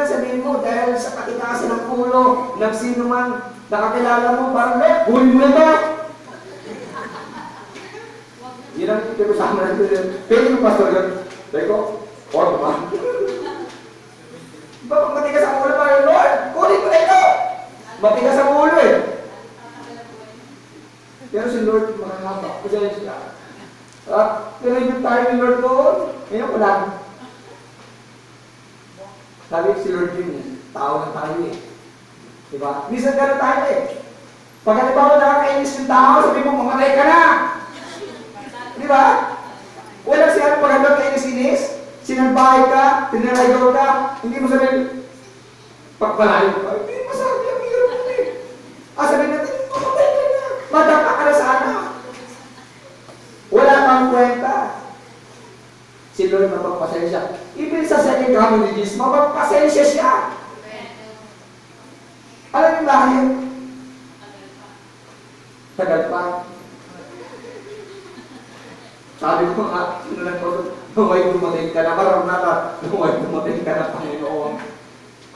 sabihin mo, dahil sa katikasan ng ulo, ng sino man nakakilala mo, parang, huli mo na ba? Yan ang pinusama natin. Pero yung pastor yun, Teko, or ba? Bakit matigas ang ulo pa rin, Lord? Kunin mo na ito! Matigas ang ulo eh. Pero si Lord, makakapa. Kasi siya. Nilibig tayo ni Lord doon. Ngayon ko lang. Sabi si Lord yun eh. Tao na tayo eh. Diba? Minsan gano'n tayo eh. Pag halimbawa nakakainis yung tao, sabi mo, mamatay ka na! Diba? Walang siya pag hanggang kainis-inis, sinalbahay ka, tinarayaw ka, hindi mo sabihin, pagpalayo ka, hindi mo sabi, ang hirap mo eh. Sabihin natin, mamatay ka na, madapa ka na sana. Wala kang kwenta. Si Lord mapagpasensya. Even sa second coming ni Jesus, mapagpasensya siya. Alam niyo bakit? Tagal pa. Sabi ko nga, naway dumating ka na, parang naway dumating ka na, Panginoon.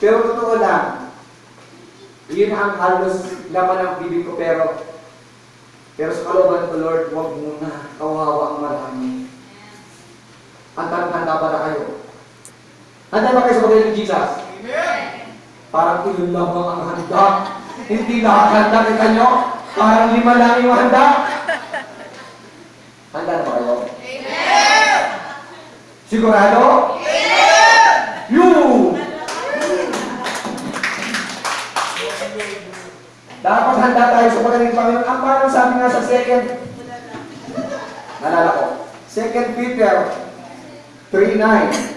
Pero totoo lang, yun ang halos laman ng bibig ko, pero sa kalooban ko, Lord, huwag muna, kawawa ang marami. Handa ba na kayo? Handa ba kayo sa pagkain ng Jesus? Amen! Parang iyon lamang ang handa. Hindi lahat handa kita nyo. Parang 5 lang yung handa. Handa na ba kayo? Amen! Sigurado? Amen! You! Dapat handa tayo sa pagdating ng Panginoon. Ang parang sabi nga sa nalala ko, 2 Peter 3:9.